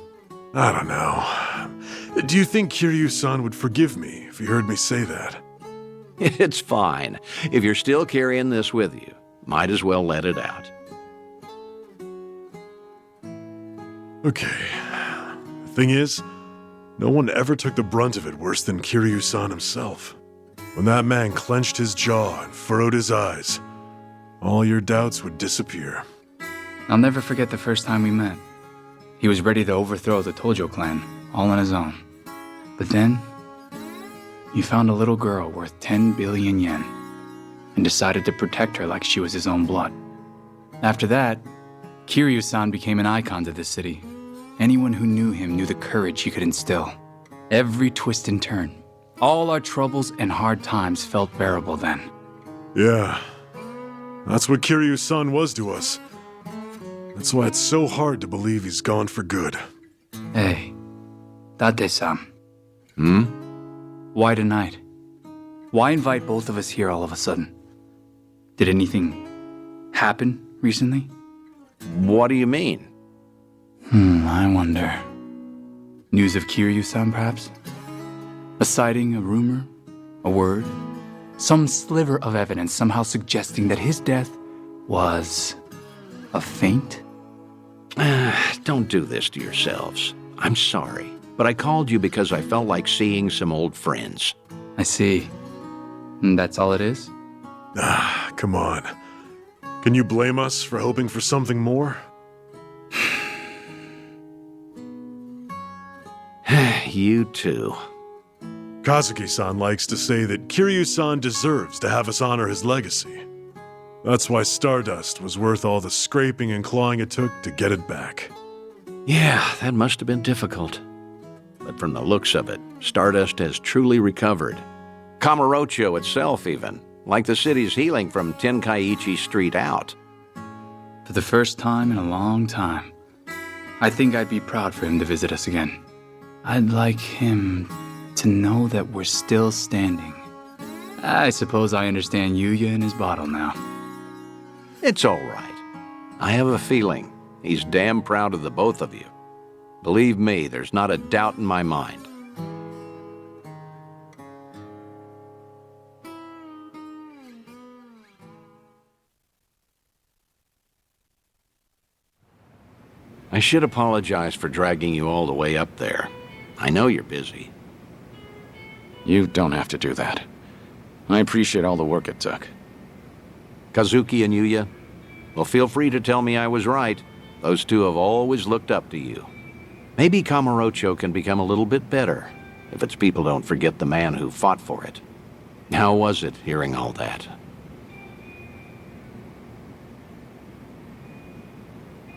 I don't know. Do you think Kiryu-san would forgive me if he heard me say that? It's fine. If you're still carrying this with you, might as well let it out. Okay. The thing is, no one ever took the brunt of it worse than Kiryu-san himself. When that man clenched his jaw and furrowed his eyes, all your doubts would disappear. I'll never forget the first time we met. He was ready to overthrow the Tojo clan, all on his own. But then, he found a little girl worth 10 billion yen, and decided to protect her like she was his own blood. After that, Kiryu-san became an icon to this city. Anyone who knew him knew the courage he could instill. Every twist and turn, all our troubles and hard times felt bearable then. Yeah, that's what Kiryu-san was to us. That's why it's so hard to believe he's gone for good. Hey, Date-san. Hmm? Why tonight? Why invite both of us here all of a sudden? Did anything happen recently? What do you mean? I wonder. News of Kiryu-san, perhaps? A sighting, a rumor, a word? Some sliver of evidence somehow suggesting that his death was a feint? Don't do this to yourselves. I'm sorry, but I called you because I felt like seeing some old friends. I see. And that's all it is? Ah, come on. Can you blame us for hoping for something more? You too. Kazuki-san likes to say that Kiryu-san deserves to have us honor his legacy. That's why Stardust was worth all the scraping and clawing it took to get it back. Yeah, that must have been difficult. But from the looks of it, Stardust has truly recovered. Kamurocho itself even, like the city's healing from Tenkaichi Street out. For the first time in a long time, I think I'd be proud for him to visit us again. I'd like him to know that we're still standing. I suppose I understand Yuya and his bottle now. It's all right. I have a feeling he's damn proud of the both of you. Believe me, there's not a doubt in my mind. I should apologize for dragging you all the way up there. I know you're busy. You don't have to do that. I appreciate all the work it took. Kazuki and Yuya, well, feel free to tell me I was right. Those two have always looked up to you. Maybe Kamurocho can become a little bit better if its people don't forget the man who fought for it. How was it hearing all that?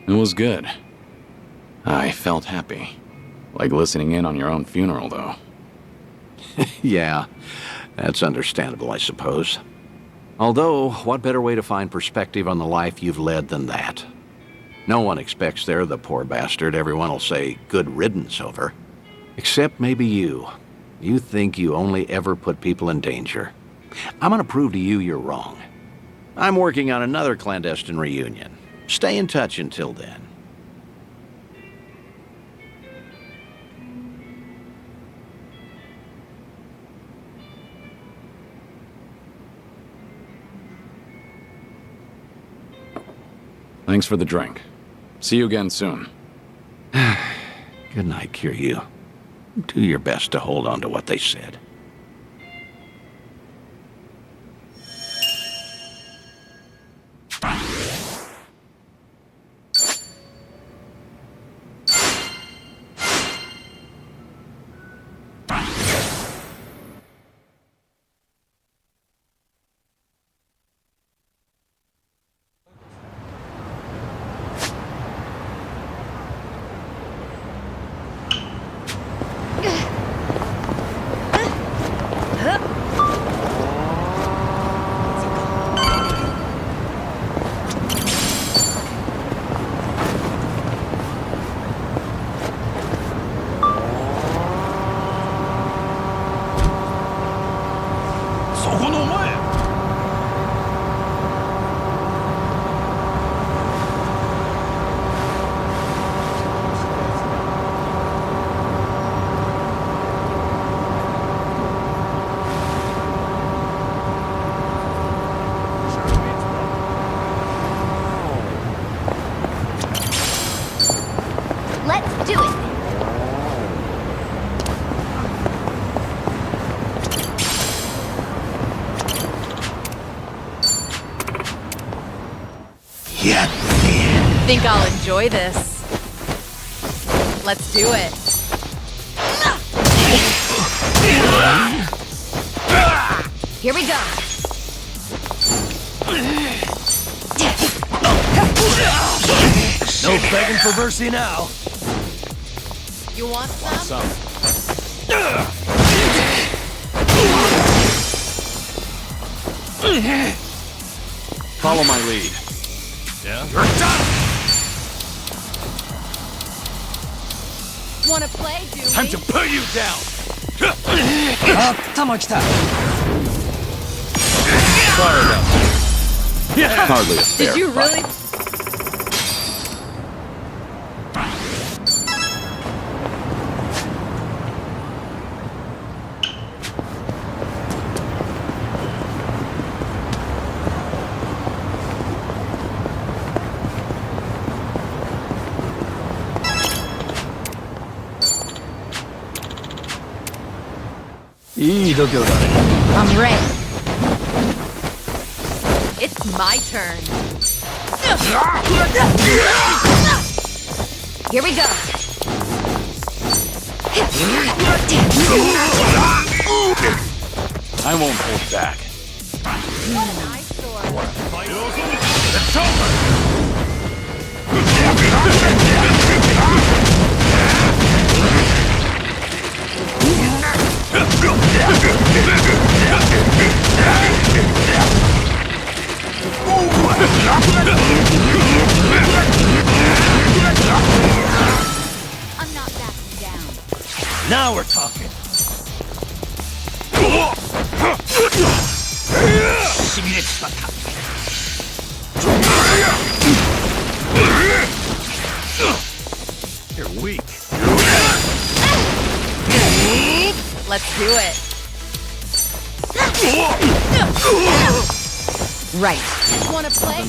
It was good. I felt happy. Like listening in on your own funeral, though. Yeah, that's understandable, I suppose. Although, what better way to find perspective on the life you've led than that? No one expects they're the poor bastard everyone will say good riddance over. Except maybe you. You think you only ever put people in danger. I'm gonna prove to you you're wrong. I'm working on another clandestine reunion. Stay in touch until then. Thanks for the drink. See you again soon. Good night, Kiryu. Do your best to hold on to what they said. Let's do it. Yeah. Think I'll enjoy this. Let's do it. Here we go. No begging for mercy now. You want some? Follow my lead. Yeah? You're done! Wanna play, do we? Time to put you down! Sorry about that. Yeah. Hardly a fair Did you fight. really? I'm ready. It's my turn. Here we go. I won't hold back. It's over! I'm not backing down. Now we're talking. You're weak. Let's do it. Right. Wanna play?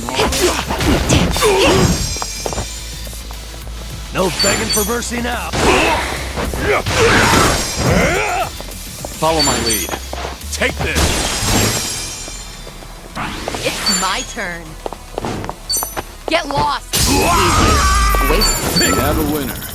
No begging for mercy now. Follow my lead. Take this. It's my turn. Get lost. Waste. We have a winner.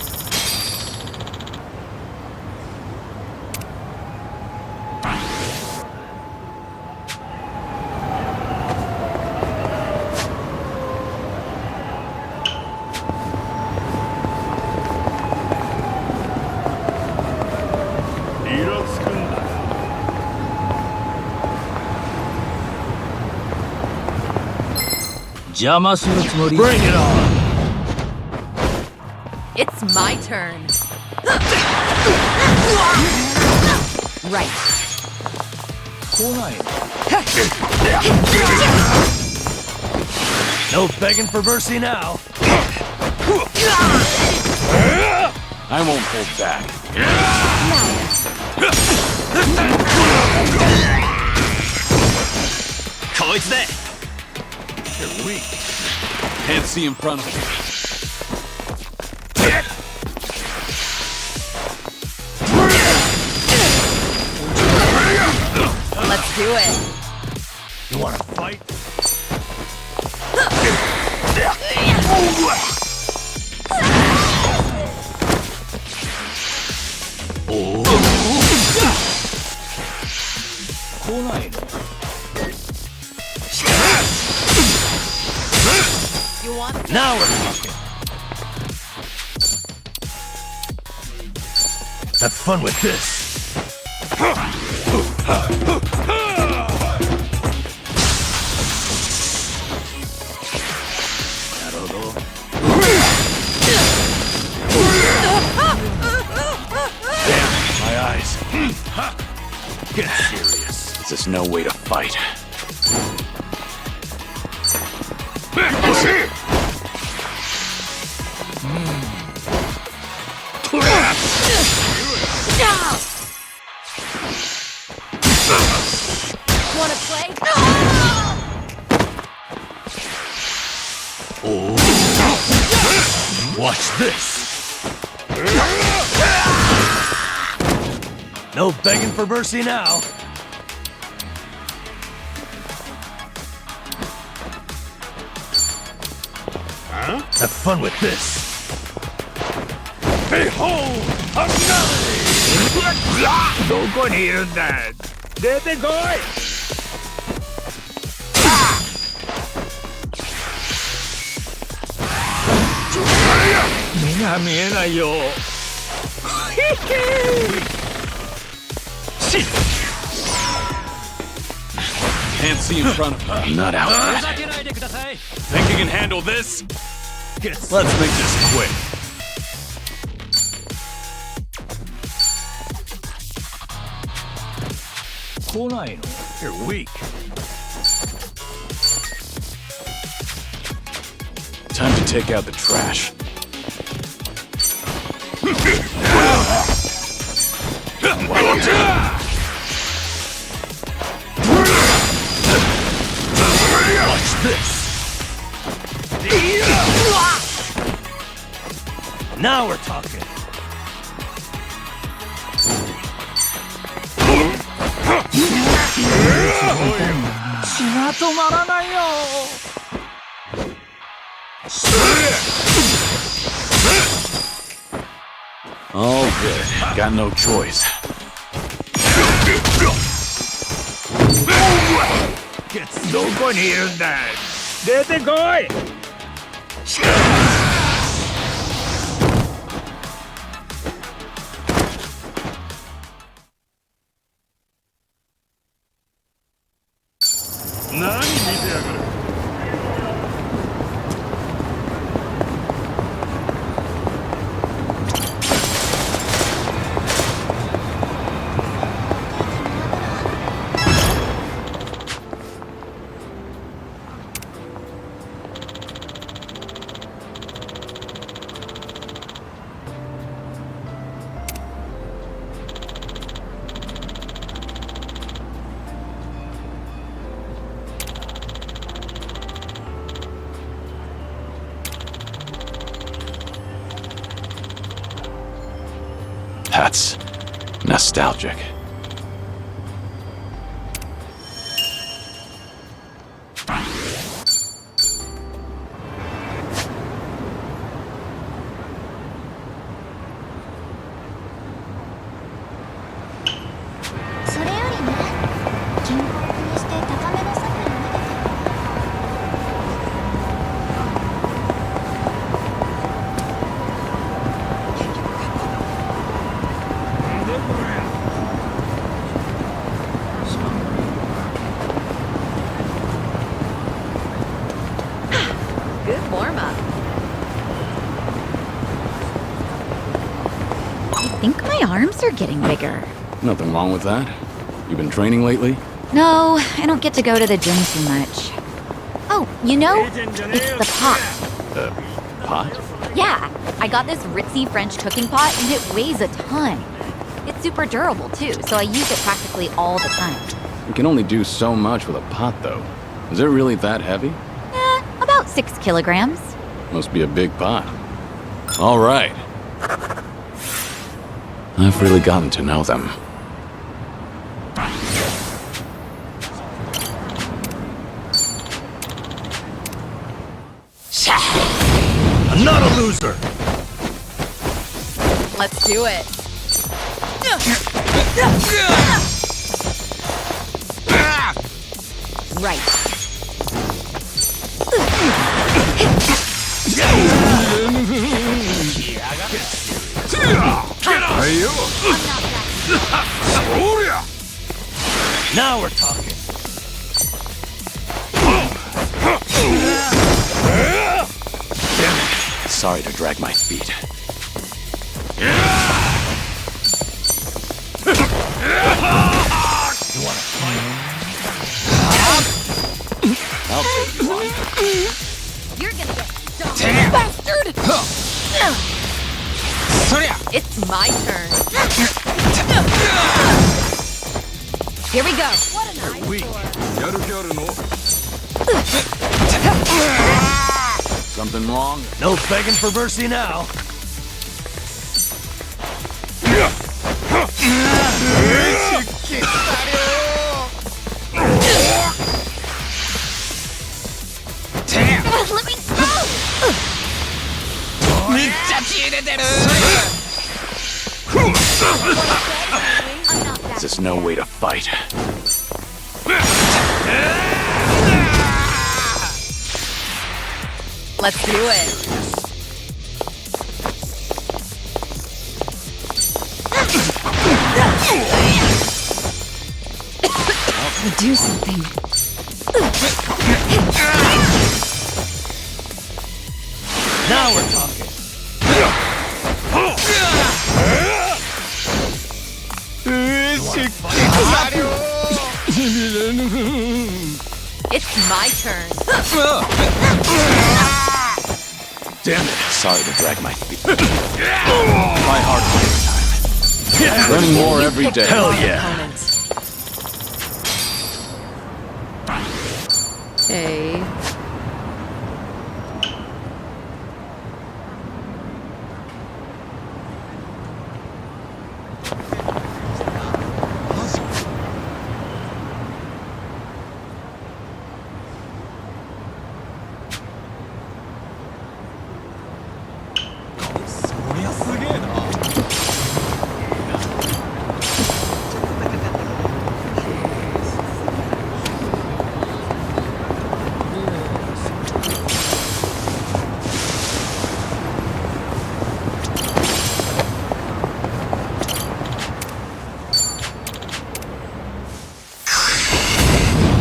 Bring it on. It's my turn. Right. No begging for mercy now. I won't hold back. You're weak. Can't see in front of me. Let's do it. You wanna fight? You want Now we're talking. Have fun with this. Damn, my eyes. Get serious. This is no way to fight. Wanna play? Watch this. No begging for mercy now. Have fun with this. Behold, a melody! どこにいるんだ出てこい目が見えないよ Can't see in front of me. I'm not out. Think you can handle this? Let's make this quick. You're weak. Time to take out the trash. Watch this. Now we're talking. All good. Got no choice. Get どこにいるんだ出てこい 何見てやがる That's nostalgic. Good warm-up. I think my arms are getting bigger. Nothing wrong with that. You been training lately? No, I don't get to go to the gym too much. Oh, you know, it's the pot. The pot? Yeah, I got this ritzy French cooking pot and it weighs a ton. It's super durable too, so I use it practically all the time. You can only do so much with a pot, though. Is it really that heavy? About 6 kilograms. Must be a big pot. All right. I've really gotten to know them. I'm not a loser! Let's do it. Right. Now we're talking. Sorry to drag my feet. You wanna fight? I'll take you on. You're gonna get dumped. Bastard! It's my turn. Here we go. What an Something wrong? No begging for mercy now. Let me go! I'm not that This is no way to fight. Let's do it. Do something. Now we're talking. It's my turn. Damn it. Sorry to drag my feet. My heart this time. Learning more every day. Hell yeah. Okay.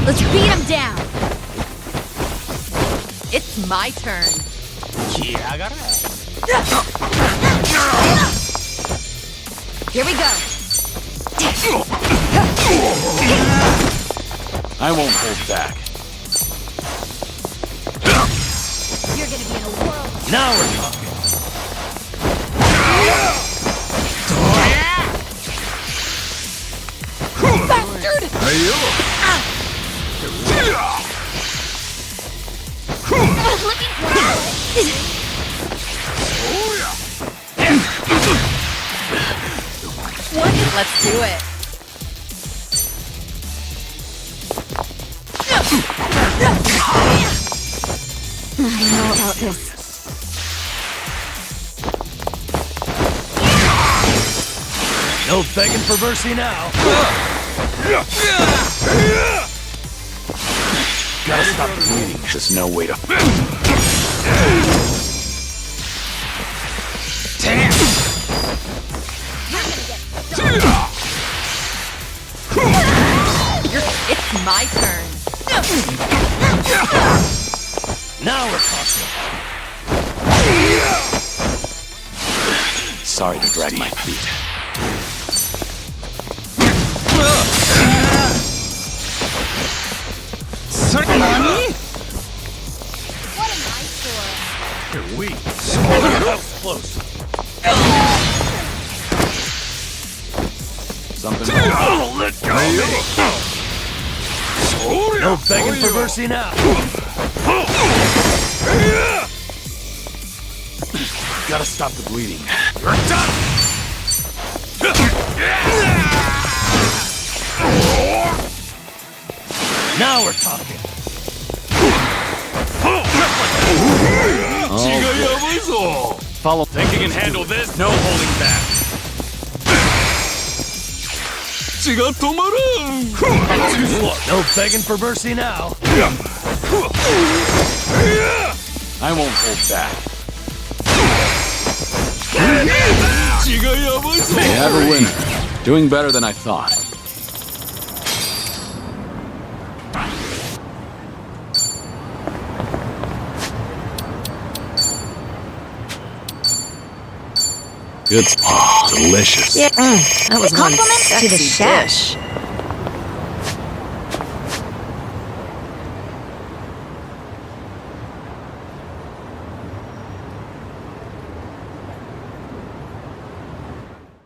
Let's beat him down. It's my turn. Here we go. I won't hold back. You're gonna be in a world. Now we're talking. Bastard! Let's do it. I don't know about this. No begging for mercy now. Gotta stop the bleeding. There's no way to. It's my turn. Now we're talking. Sorry to drag my feet. What am I for? You're weak. That was close. Something. Oh, let go of me. No begging for mercy now. Gotta stop the bleeding. You're done! Now we're talking. Follow. Think you can handle this? No holding back. No begging for mercy now. I won't hold back. We have a winner. Doing better than I thought. Good. Oh, delicious. That was one Compliments to the sexy chef. dish.